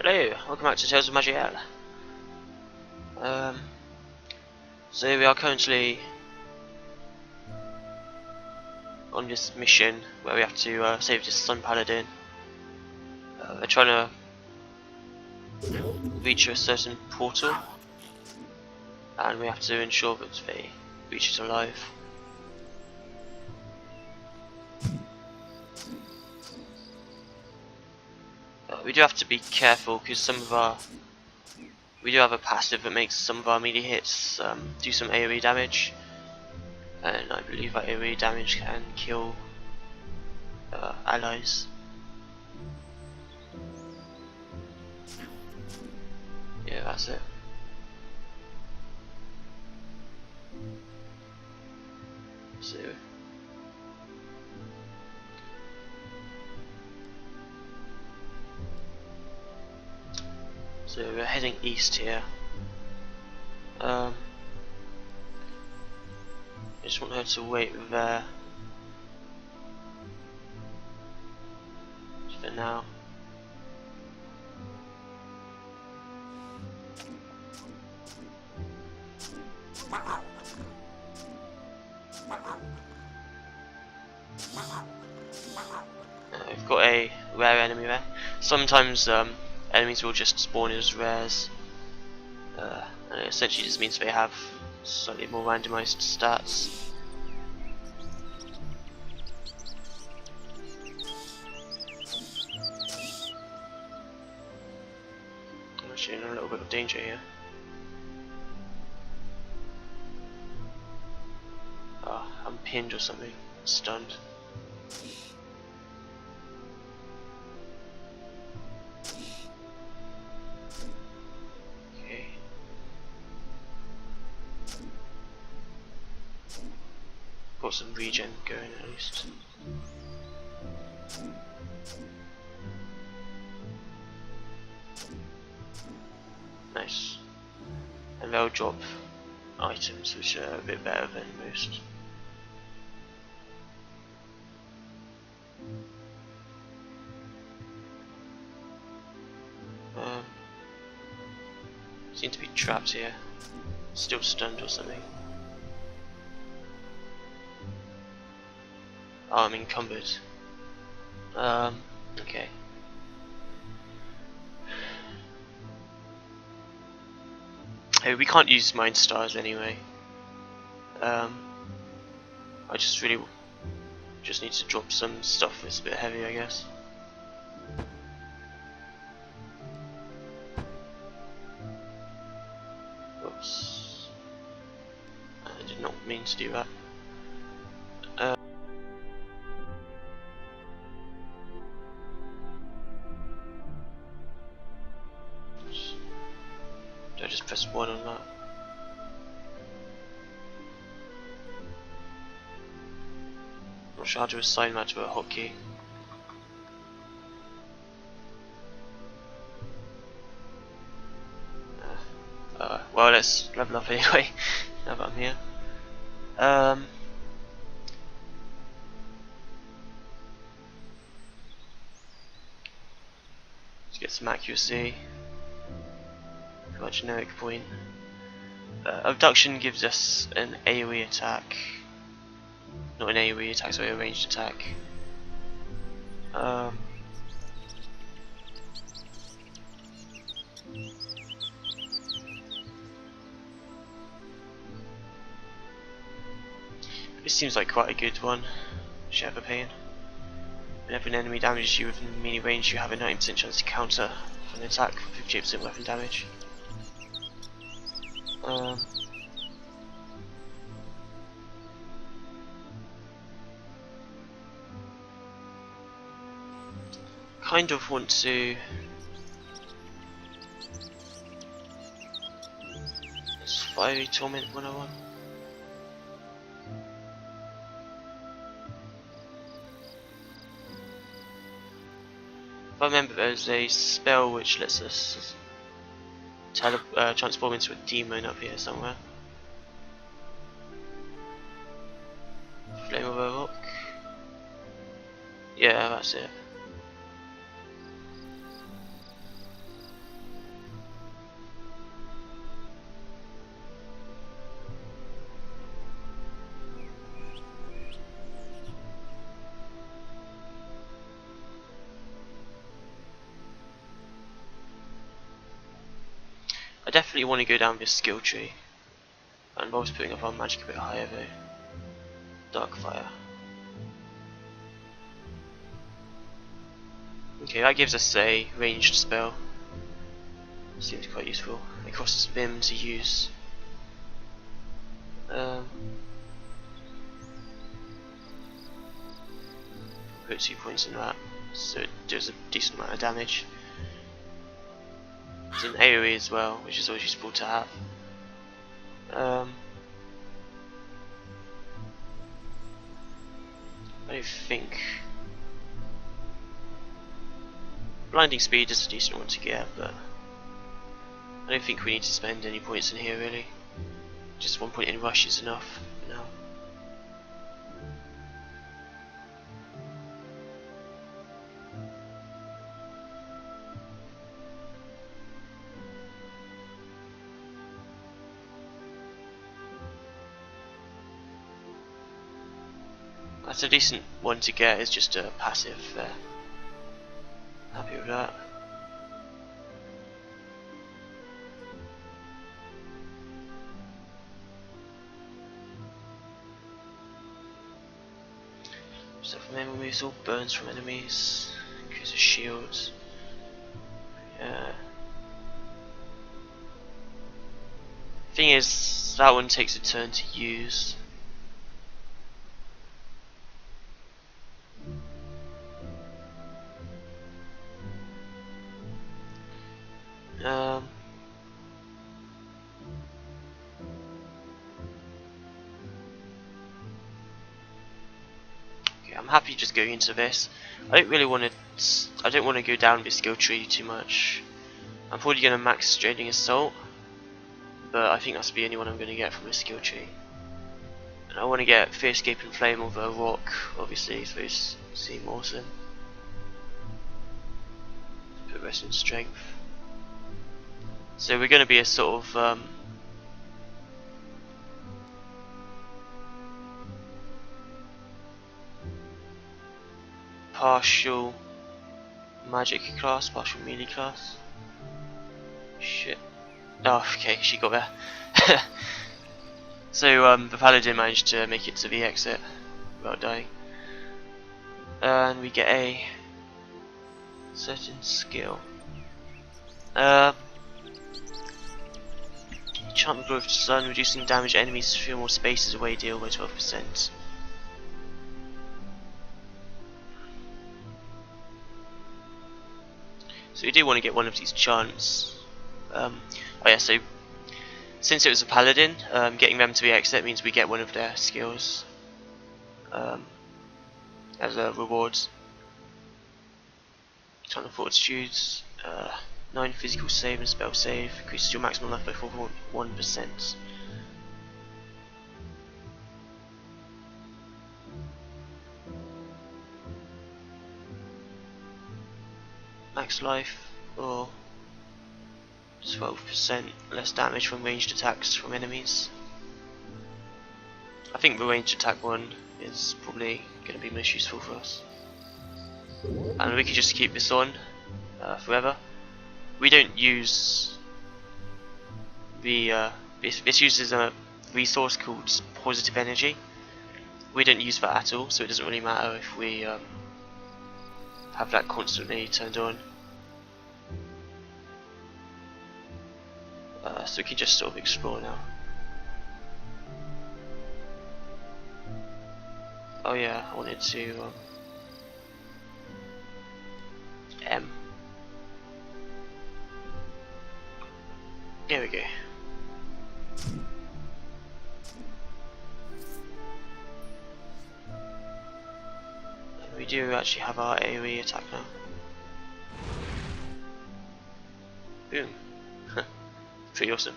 Hello, welcome back to Tales of Maj'Eyal. So we are currently on this mission where we have to save this Sun Paladin. We're trying to reach a certain portal, and we have to ensure that they reach it alive. We do have to be careful because we do have a passive that makes some of our melee hits do some AoE damage, and I believe that AoE damage can kill allies. Yeah, that's it. So we're heading east here. I just want her to wait there for now. We've got a rare enemy there. Sometimes enemies will just spawn as rares, and it essentially just means they have slightly more randomized stats. I'm actually in a little bit of danger here. I'm pinned or something, stunned. Okay. Got some regen going at least. Nice. And they'll drop items which are a bit better than most. Seem to be trapped here. Still stunned or something. Oh, I'm encumbered. Okay. Hey, we can't use Mind Stars anyway. I just really need to drop some stuff that's a bit heavy, I guess. Whoops. I did not mean to do that. Did I just press 1 on that? I'm not sure how to assign that to a hotkey. Well, let's level up anyway, now that I'm here. Let's get some accuracy. Got a generic point. Abduction gives us an AoE attack. Not an AoE attack, sorry, a ranged attack. This seems like quite a good one. Shepherd Pain. Whenever an enemy damages you within melee range, you have a 90% chance to counter an attack with 58% weapon damage. Kind of want to. It's Fiery Torment 101. If I remember, there's a spell which lets us transform into a demon up here somewhere. Flame of a Rock. Yeah, that's it. definitely want to go down this skill tree. And whilst putting up our magic a bit higher though. Dark fire. Okay, that gives us a ranged spell. Seems quite useful. It costs Vim to use. Put 2 points in that, so it does a decent amount of damage. It's an AoE as well, which is always useful to have. I don't think blinding speed is a decent one to get, but I don't think we need to spend any points in here really. Just 1 point in rush is enough for now. That's a decent one to get, it's just a passive there. Happy with that. So from them removes all burns from enemies, increases shields. Thing is, that one takes a turn to use. I'm happy just going into this. I don't really want to. I don't want to go down this skill tree too much. I'm probably going to max Straining Assault, but I think that's the only one I'm going to get from this skill tree. And I want to get Fierce Gaping Flame over Rock, obviously, so those seem awesome. Put rest in Strength. So we're going to be a sort of partial magic class, partial melee class. Shit. Oh, okay, she got there. So the paladin managed to make it to the exit without dying. And we get a certain skill. Enchantment Glow of the Sun, reducing damage enemies 3 or more spaces away, deal by 12%. So we do want to get one of these chants. Oh yeah, so since it was a paladin, getting them to the exit means we get one of their skills as a reward. Ton of fortitudes, 9 physical save and spell save, increases your maximum life by 4.1%. Max life, or 12% less damage from ranged attacks from enemies. I think the ranged attack one is probably going to be most useful for us. And we can just keep this on forever. We don't use the this uses a resource called positive energy. We don't use that at all, so it doesn't really matter if we have that constantly turned on. So we can just sort of explore now. Oh yeah, I wanted to M. There we go. And we do actually have our AoE attack now. Boom. Pretty awesome.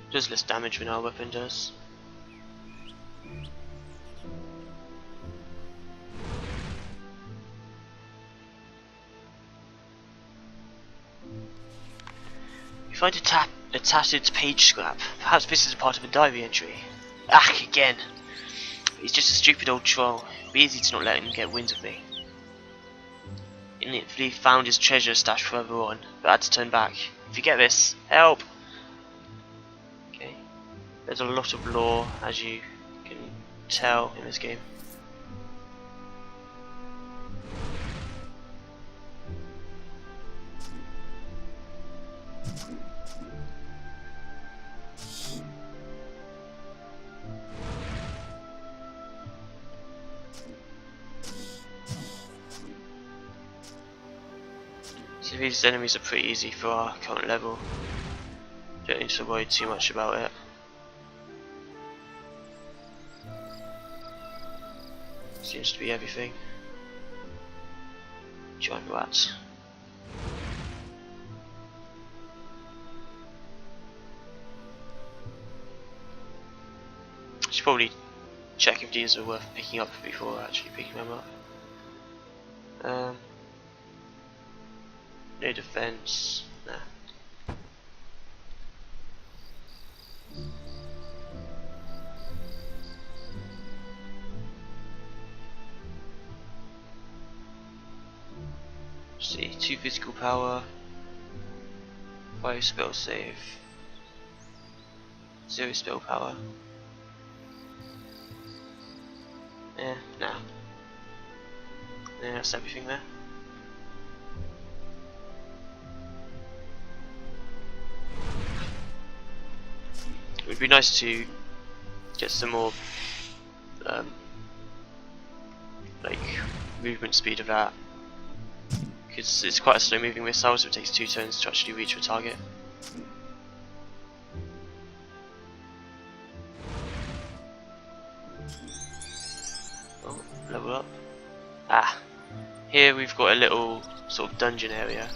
Does less damage than our weapon does. You find a tattered page scrap. Perhaps this is a part of a diary entry. Ah, again. He's just a stupid old troll. It'd be easy to not let him get wind of me. He found his treasure stashed further on, but had to turn back. If you get this, help! Okay. There's a lot of lore, as you can tell in this game. So these enemies are pretty easy for our current level. Don't need to worry too much about it. Seems to be everything. Giant rats. Should probably check if these are worth picking up before actually picking them up. No defense. Nah. See, 2 physical power, 5 spell save, 0 spell power. Yeah, nah. Yeah, that's everything there. It would be nice to get some more like movement speed of that, because it's quite a slow moving missile, so it takes 2 turns to actually reach your target. Oh, level up. Ah, here we've got a little sort of dungeon area.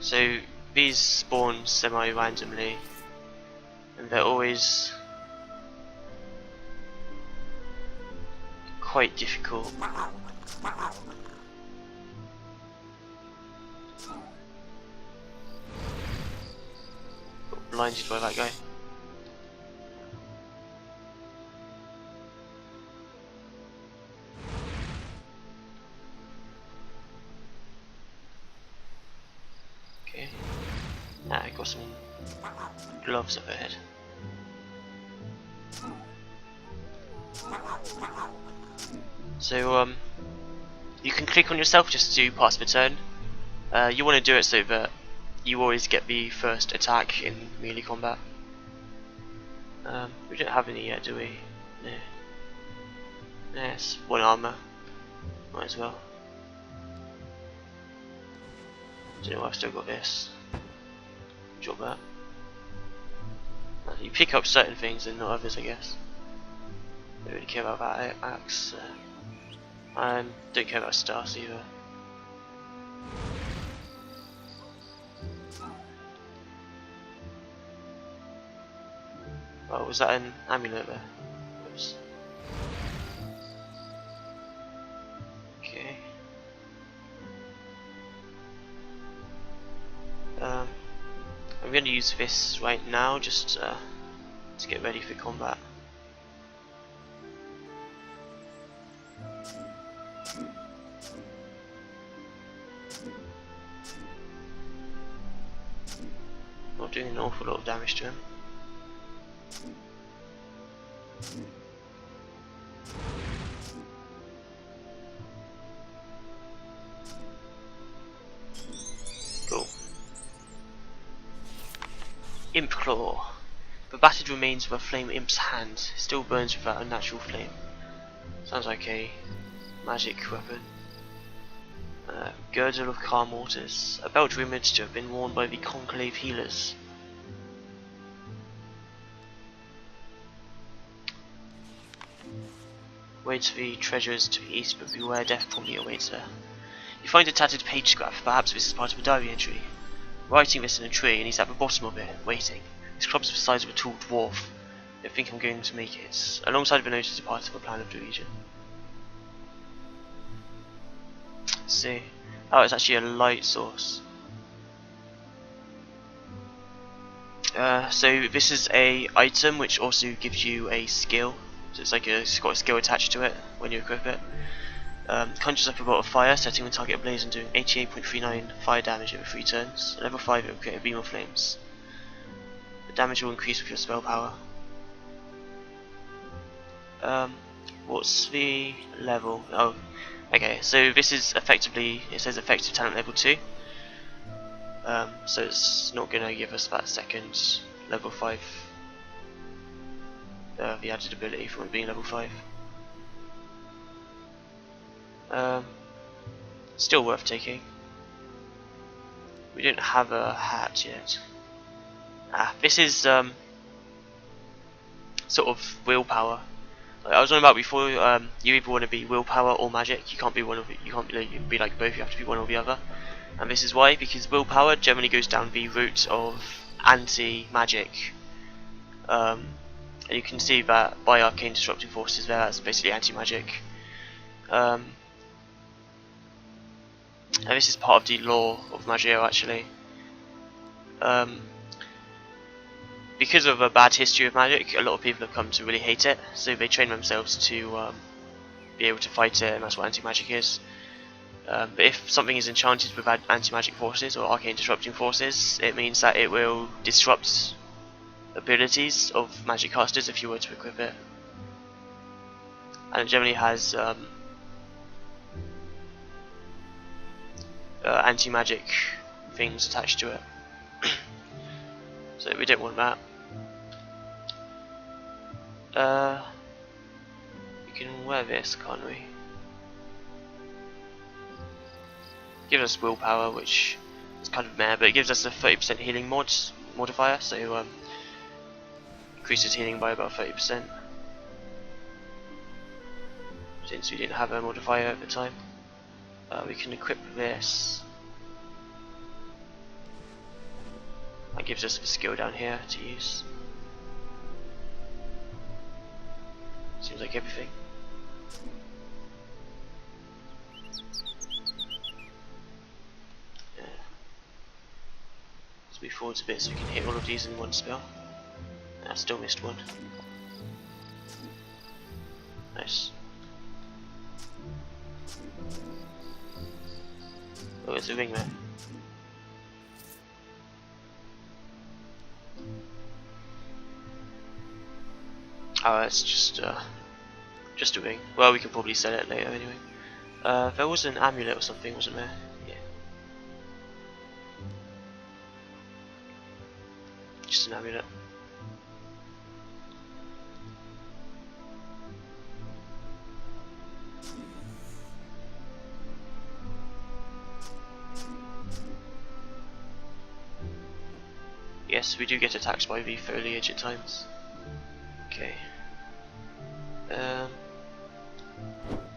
So these spawn semi-randomly, and they're always quite difficult. Got blinded by that guy. Okay. Ah, I got some gloves up ahead. So you can click on yourself just to pass the turn. You want to do it so that you always get the first attack in melee combat. We don't have any yet, do we? No. Yes, 1 armor. Might as well. Don't know why I've still got this. Drop that. You pick up certain things and not others, I guess. Don't really care about that axe. Don't care about stars either. Oh, was that an amulet there? Oops. Okay. I'm going to use this right now just to get ready for combat. Not doing an awful lot of damage to him. Cool. Imp Claw. The battered remains of a flame imp's hand still burns with that unnatural flame. Sounds like a magic weapon. Girdle of Calm Waters. A belt rumoured to have been worn by the Conclave healers. Waits for the treasures to the east, but beware, death probably awaits her. You find a tattered page scrap. Perhaps this is part of a diary entry. Writing this in a tree, and he's at the bottom of it, waiting. His club's the size of a tall dwarf. I don't think I'm going to make it. Alongside the note is a part of a plan of the region. Let's see. Oh, it's actually a light source. So this is a item which also gives you a skill. So it's like it's got a skill attached to it when you equip it. Conjures up a bolt of fire, setting the target ablaze and doing 88.39 fire damage over 3 turns. At level 5 it will create a beam of flames. The damage will increase with your spell power. What's the level? Oh, okay, so this is effectively, it says effective talent level 2. So it's not going to give us that second level 5, the added ability from it being level 5. Still worth taking. We don't have a hat yet. This is sort of willpower. Like I was on about before, you either want to be willpower or magic. You can't be one of it. You can't be like both. You have to be one or the other. And this is why, because willpower generally goes down the route of anti-magic. And you can see that by arcane disrupting forces there, that's basically anti-magic. And this is part of the lore of Maj'Eyal actually. Because of a bad history of magic, a lot of people have come to really hate it, so they train themselves to be able to fight it, and that's what anti-magic is. But if something is enchanted with anti-magic forces or arcane disrupting forces, it means that it will disrupt abilities of magic casters if you were to equip it. And it generally has anti-magic things attached to it. So we don't want that. We can wear this, can't we? Gives us willpower, which is kind of meh, but it gives us a 30% healing modifier, so increases healing by about 30%. Since we didn't have a modifier at the time. We can equip this. That gives us a skill down here to use. Seems like everything. Yeah. Let's move forwards a bit so we can hit all of these in one spell. I still missed one. Nice. Oh, there's a ring there. Oh, it's just a ring. Well, we can probably sell it later anyway. There was an amulet or something, wasn't there? Yeah. Just an amulet. Yes, we do get attacked by the foliage at times. Okay.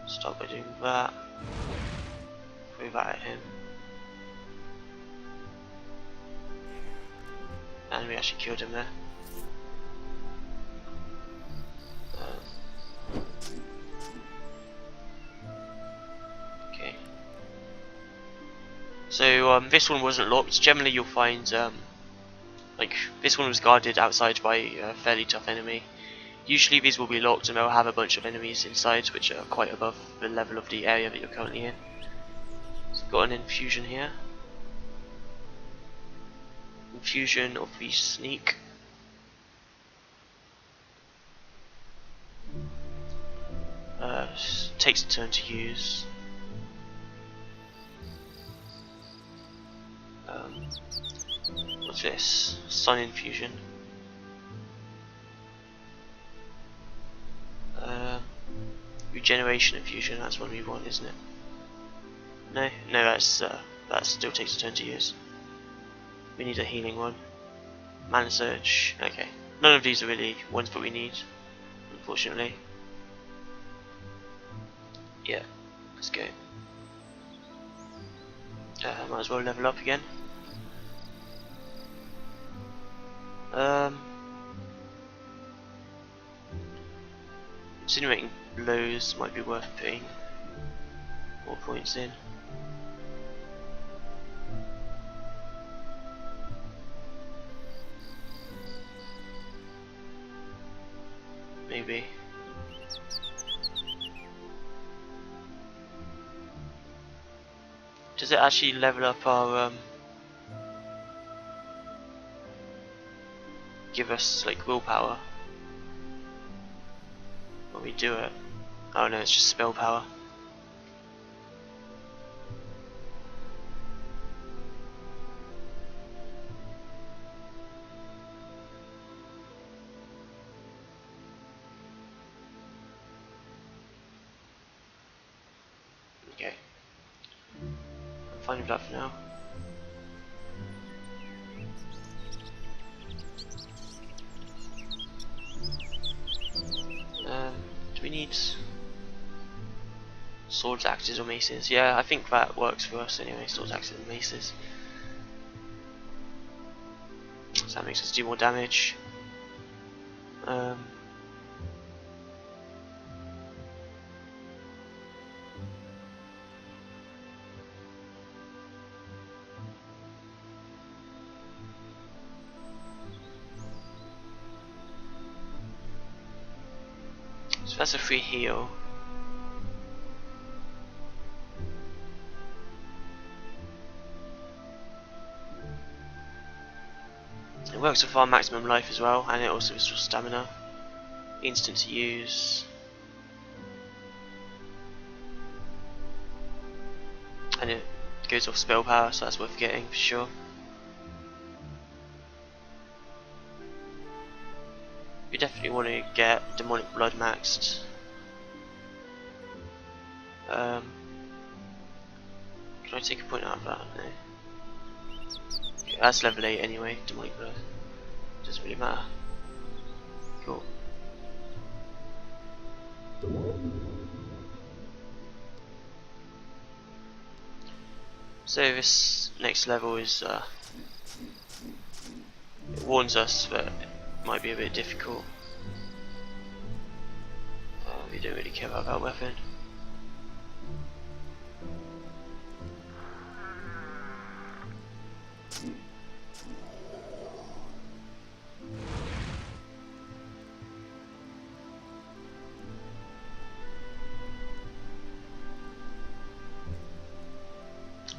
Start by doing that. Throw that at him. And we actually killed him there. Okay. So this one wasn't locked. Generally you'll find like this one was guarded outside by a fairly tough enemy. Usually these will be locked and they'll have a bunch of enemies inside which are quite above the level of the area that you're currently in. So we've got an infusion here. Infusion of the sneak. Takes a turn to use. What's this? Sun infusion. Regeneration infusion, that's what we want, isn't it? No, that still takes a turn to use. We need a healing one. Mana surge, okay. None of these are really ones that we need, unfortunately. Yeah, let's go. Might as well level up again. Incinerating blows might be worth putting more points in. maybe. Does it actually level up our give us like willpower when we do it? Oh no, it's just spell power. Okay. I'm finding that for now. Do we need swords, axes, or maces? Yeah, I think that works for us anyway. Swords, axes, and maces. So that makes us do more damage. So that's a free heal. It works with our maximum life as well, and it also restores stamina. Instant to use. And it goes off spell power, so that's worth getting for sure. We definitely want to get demonic blood maxed. Can I take a point out of that? No. Okay, that's level 8 anyway, demonic blood. Doesn't really matter. Cool. So this next level is it warns us that it might be a bit difficult. We don't really care about that weapon.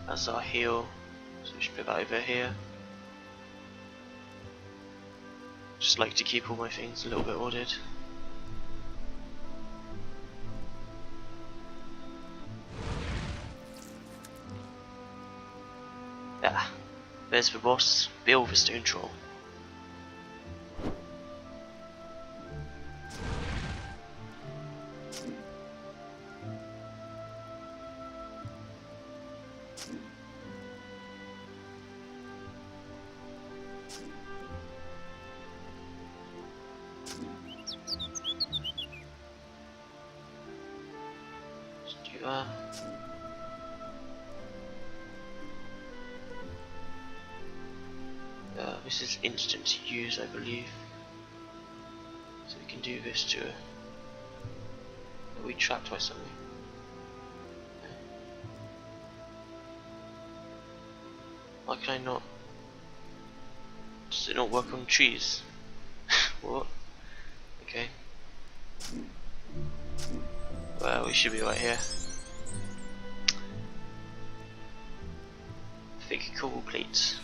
That's our heal, so we should put that over here. Just like to keep all my things a little bit ordered. Yeah, there's the boss, Bill the Stone Troll. This is instant to use, I believe. So we can do this to. Are we trapped by something? Why can I not? Does it not work on trees? What? Okay. Well, we should be right here. Thick coral plates.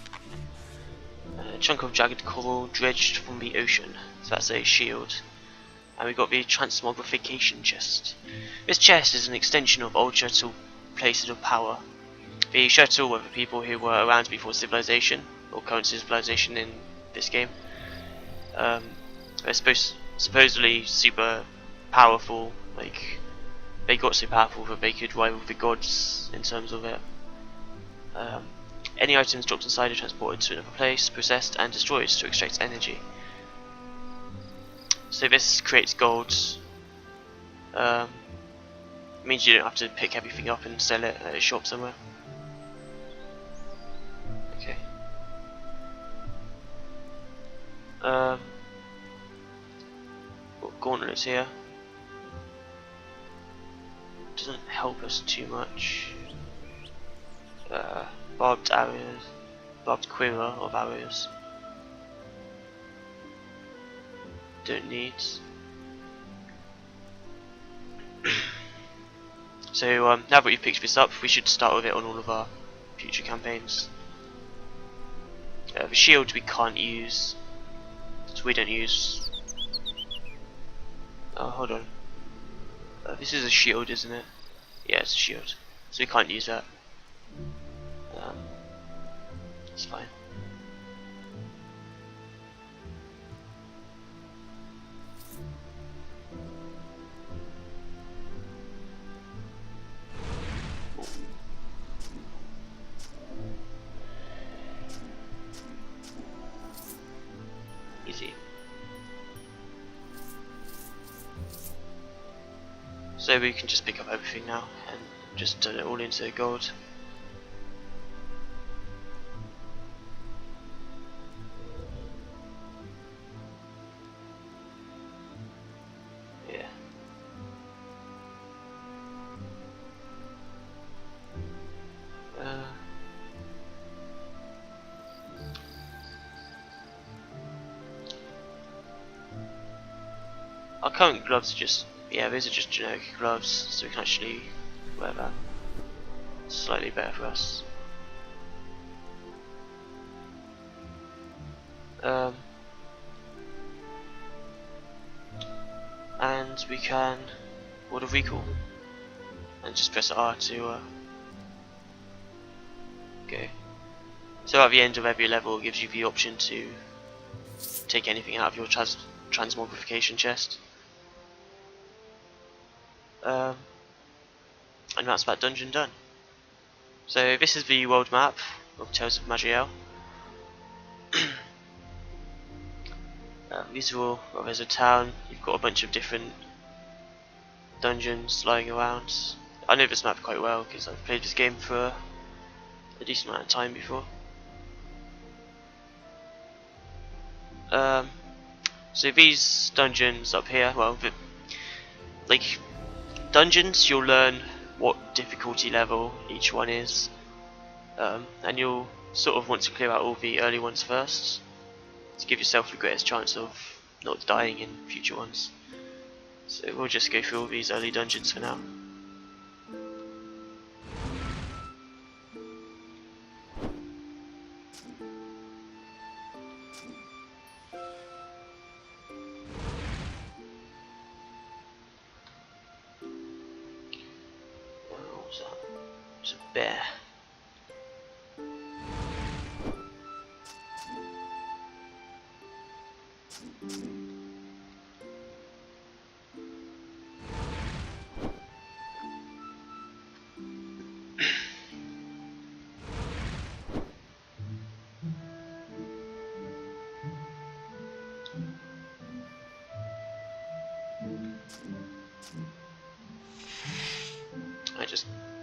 A chunk of jagged coral dredged from the ocean. So that's a shield. And we got the transmogrification chest. This chest is an extension of old Shuttle places of power. The Shuttle were the people who were around before civilization, or current civilization in this game. They're supposedly super powerful. Like, they got so powerful that they could rival the gods in terms of it. Any items dropped inside are transported to another place, processed and destroyed to extract energy. So this creates gold. Means you don't have to pick everything up and sell it at a shop somewhere. Okay. Got gauntlets here. Doesn't help us too much. Barbed arrows, barbed quiver of arrows. Don't need. So now that we've picked this up, we should start with it on all of our future campaigns. The shield we can't use, so we don't use. Oh, hold on. This is a shield, isn't it? Yeah, it's a shield, so we can't use that. It's fine. Easy. So we can just pick up everything now and just turn it all into gold. Yeah. Our current gloves are just, yeah, these are just generic gloves, so we can actually wear that. Slightly better for us. And we can order recall and just press R to go. So at the end of every level it gives you the option to take anything out of your transmogrification chest. And that's that dungeon done. So this is the world map of Tales of Maj'Eyal. These are all, well, there's a town, you've got a bunch of different dungeons lying around. I know this map quite well because I've played this game for a decent amount of time before. So these dungeons up here, well, like dungeons, you'll learn what difficulty level each one is, and you'll sort of want to clear out all the early ones first to give yourself the greatest chance of not dying in future ones. So we'll just go through all these early dungeons for now. What was that? It's a bear.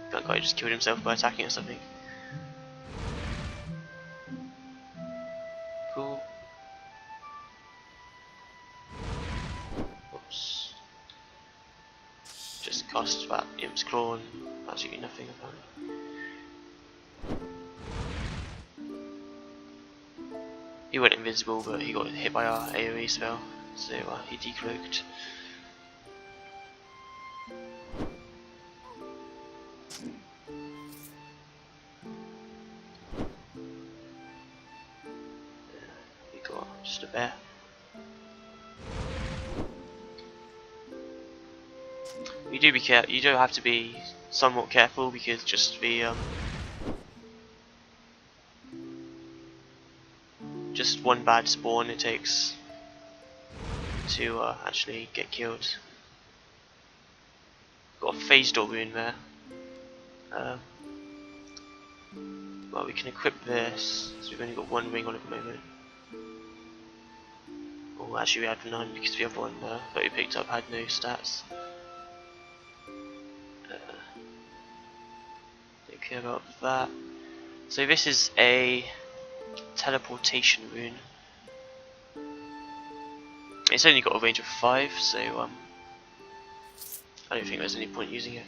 That guy just killed himself by attacking or something. Cool. Oops. Just cast that Imp's Claw and absolutely nothing apparently. He went invisible, but he got hit by our AoE spell, so he decloaked. We got just a bear. You do have to be somewhat careful because just the just one bad spawn it takes to actually get killed. Got a phase door rune there. Well, we can equip this, so we've only got one ring on at the moment. Oh, actually we had none because the other one that we picked up had no stats. Don't care about that. So this is a teleportation rune. It's only got a range of 5, so I don't think there's any point using it.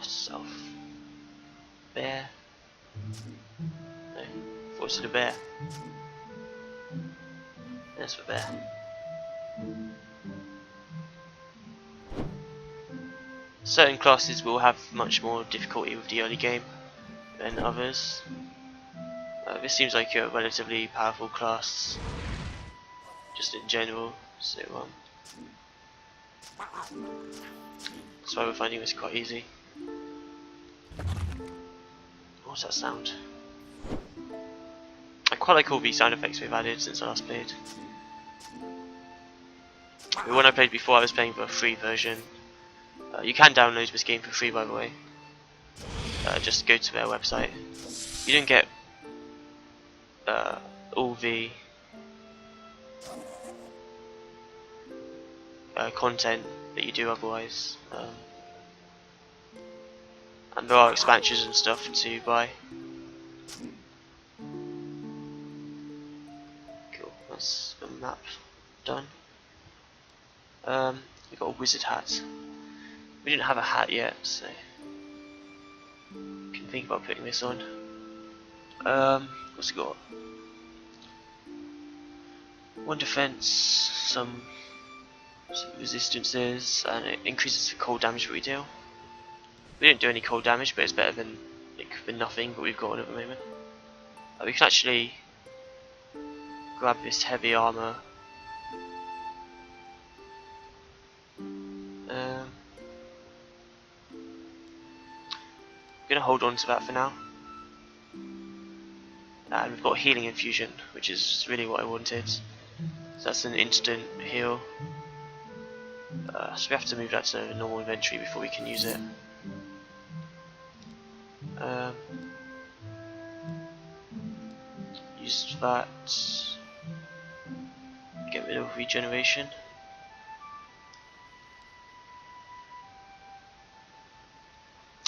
Self bear. No, voice of the bear. There's the bear. Certain classes will have much more difficulty with the early game than others. This seems like a relatively powerful class, just in general, so that's why we're finding this quite easy. What's that sound? I quite like all the sound effects we've added since I last played. When I played before, I was playing the free version. You can download this game for free, by the way. Just go to their website. You don't get all the content that you do otherwise, and there are expansions and stuff to buy. Cool, that's the map done. We got a wizard hat. We didn't have a hat yet, so can think about putting this on. What's it got? One defense, some resistances, and it increases the cold damage that we deal. We don't do any cold damage, but it's better than nothing that we've got on at the moment. We can actually grab this heavy armor. I'm gonna hold on to that for now. And we've got healing infusion, which is really what I wanted. So that's an instant heal. So we have to move that to normal inventory before we can use it. Use that. Get rid of regeneration.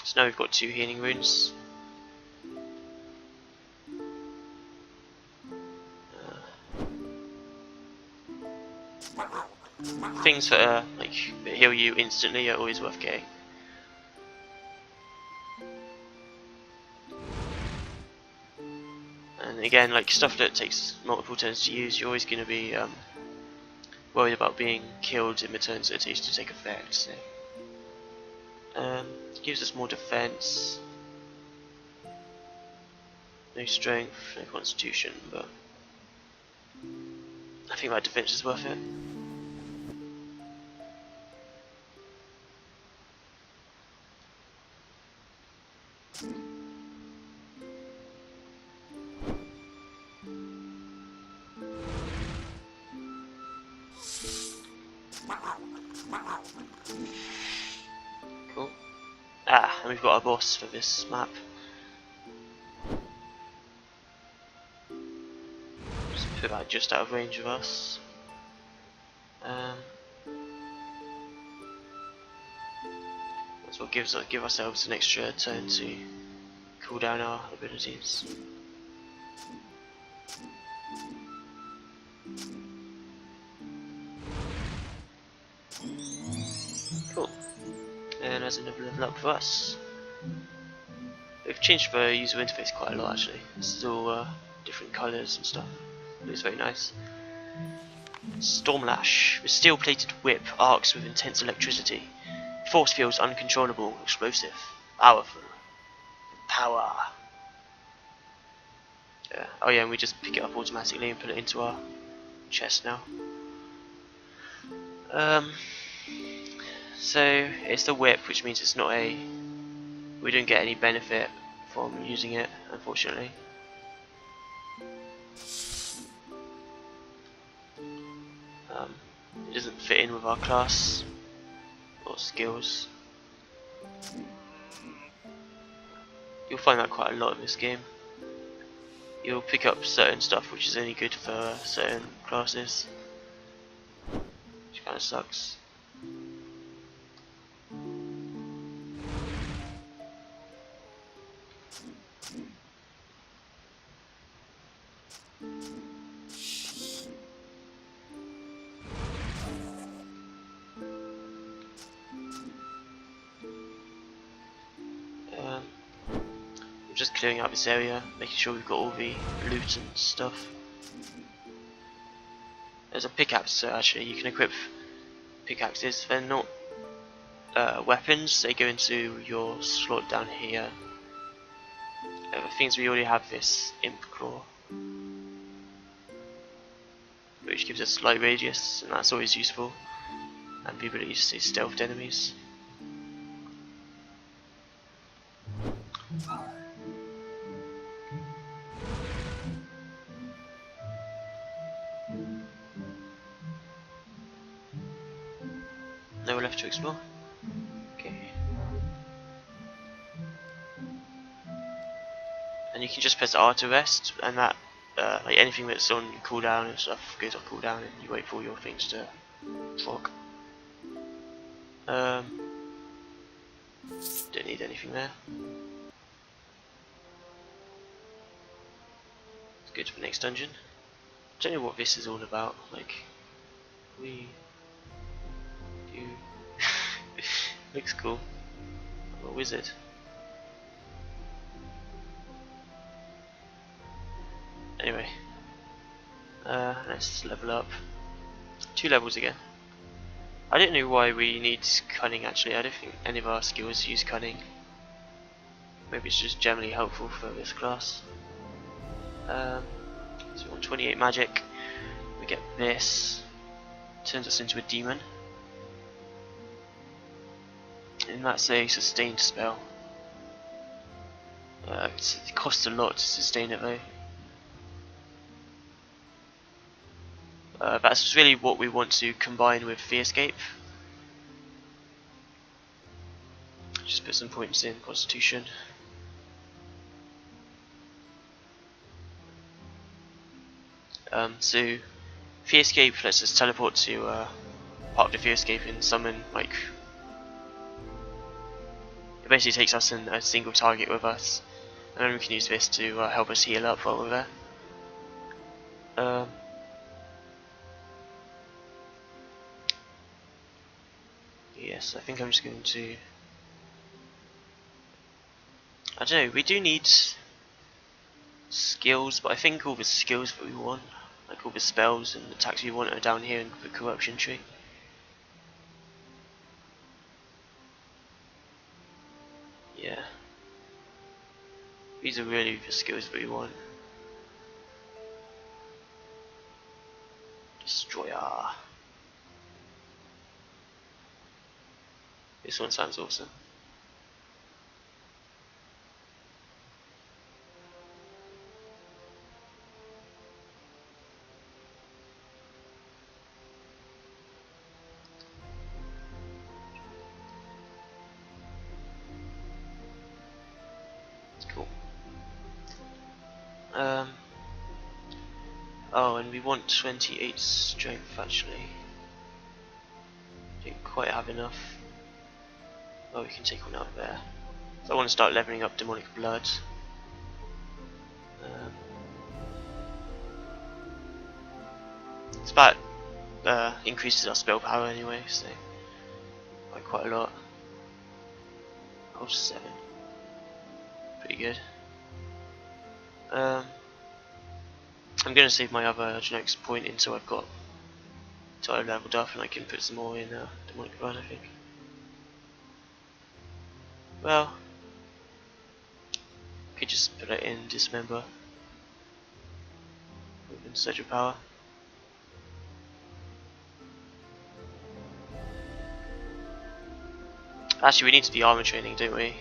So now we've got 2 healing runes. Things that heal you instantly are always worth getting. And again, like stuff that takes multiple turns to use, you're always going to be worried about being killed in the turns that it takes to take effect. So. Gives us more defense, no strength, no constitution, but I think that defense is worth it. Cool. And we've got our boss for this map. Just put that just out of range of us. That's what give ourselves an extra turn to cool down our abilities. Cool. And there's another level up for us. They've changed the user interface quite a lot actually. This is all different colours and stuff. It looks very nice. Stormlash. The steel-plated whip arcs with intense electricity. Force fields uncontrollable, explosive, powerful. Power. Yeah. Oh yeah, and we just pick it up automatically and put it into our chest now. So it's the whip, which means it's not a. We don't get any benefit from using it, unfortunately. It doesn't fit in with our class or skills. You'll find that quite a lot in this game. You'll pick up certain stuff which is only good for certain classes, which kind of sucks. Just clearing out this area, making sure we've got all the loot and stuff. there's a pickaxe, so actually you can equip pickaxes. They're not weapons, they go into your slot down here. The things we already have this imp claw, which gives us light radius, and that's always useful, and the ability to see stealthed enemies. Nowhere left to explore. Okay. And you can just press R to rest, and that like anything that's on cooldown and stuff goes off cooldown, and you wait for all your things to proc. Don't need anything there. Let's go to the next dungeon. Don't know what this is all about. Like, we do. Looks cool. I'm a wizard. Anyway, let's level up. 2 levels again. I don't know why we need cunning actually. I don't think any of our skills use cunning. Maybe it's just generally helpful for this class. So we want 28 magic. We get this. Turns us into a demon. And that's a sustained spell. It costs a lot to sustain it though. That's really what we want to combine with the escape. Just put some points in Constitution. So the escape lets us teleport to part of the fear escape and summon, like, it basically takes us in a single target with us, and then we can use this to help us heal up while we're there. Yes, I think I'm just going to, I don't know, we do need skills, but I think all the skills that we want, like all the spells and attacks we want, are down here in the corruption tree. Yeah, these are really the skills that we want. Destroyer. This one sounds awesome. Cool. Oh, and we want 28 strength actually. Don't quite have enough. Oh, we can take one out there. So I want to start leveling up demonic blood. It's about increases our spell power anyway, so by quite a lot. Oh, 7. Pretty good. I'm gonna save my other genetics point until I've leveled up, and I can put some more in demonic blood, I think. Well, could just put it in dismember. Movement surge of power. Actually, we need to be armor training, don't we?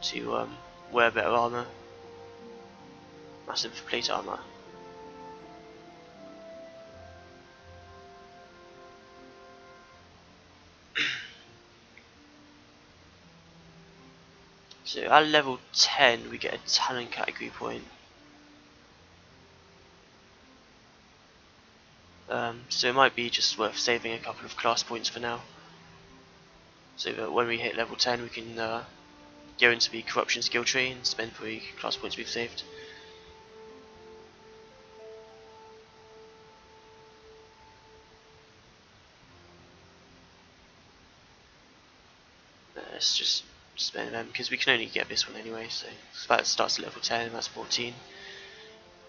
To wear better armor. Massive plate armor. So at level 10 we get a talent category point. So it might be just worth saving a couple of class points for now, so that when we hit level 10 we can go into the corruption skill tree and spend the class points we've saved. Let's just spend them because we can only get this one anyway, so that starts at level 10 and that's 14,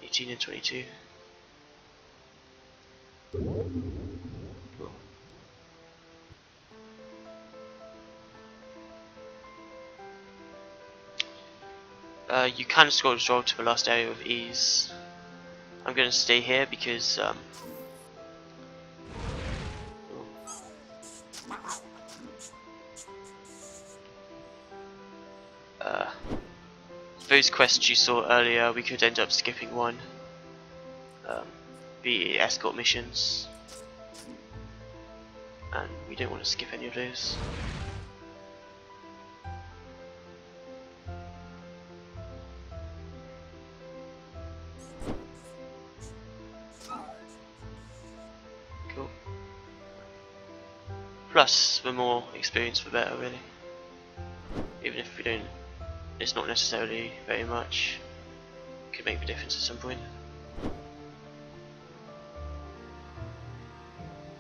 18 and 22. Cool. You can scroll to the last area with ease. I'm going to stay here because those quests you saw earlier, we could end up skipping one. The escort missions, and we don't want to skip any of those. Cool. Plus, the more experience, the better, really. Even if we don't, it's not necessarily very much. It could make the difference at some point.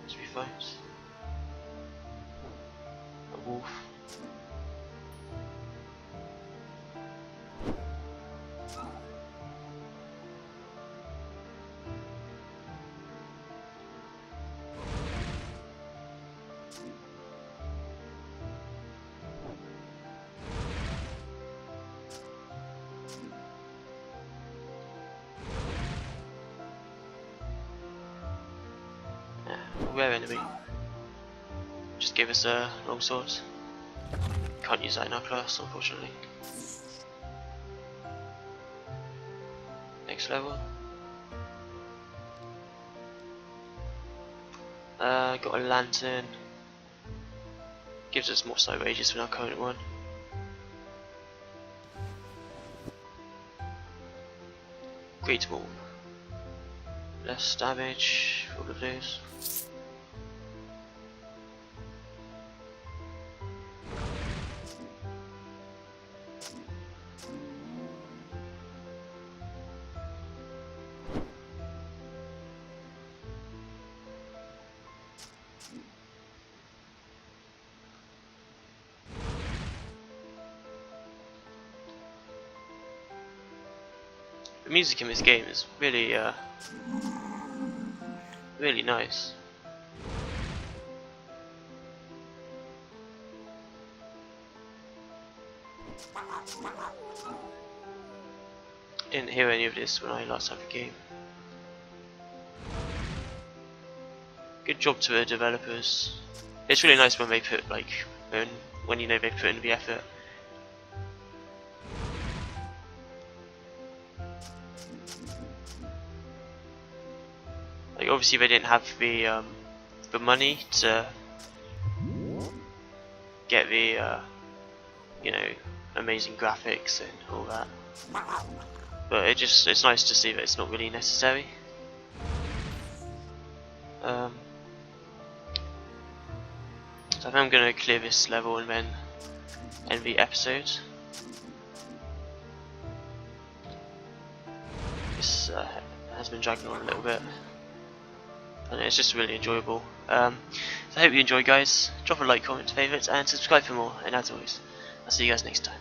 Let's be fine. A wolf. Rare enemy. Just give us a long sword. Can't use that in our class, unfortunately. Next level. Got a lantern. Gives us more snow rages than our current one. Great Wall. Less damage, all of those. The music in this game is really, really nice. Didn't hear any of this when I last had the game. Good job to the developers. It's really nice when they put when you know they put in the effort. Like obviously they didn't have the money to get the you know, amazing graphics and all that. But it's nice to see that it's not really necessary. So I think I'm gonna clear this level and then end the episode. This has been dragging on a little bit, and it's just really enjoyable. So I hope you enjoy, guys. Drop a like, comment, favourites, and subscribe for more. And as always, I'll see you guys next time.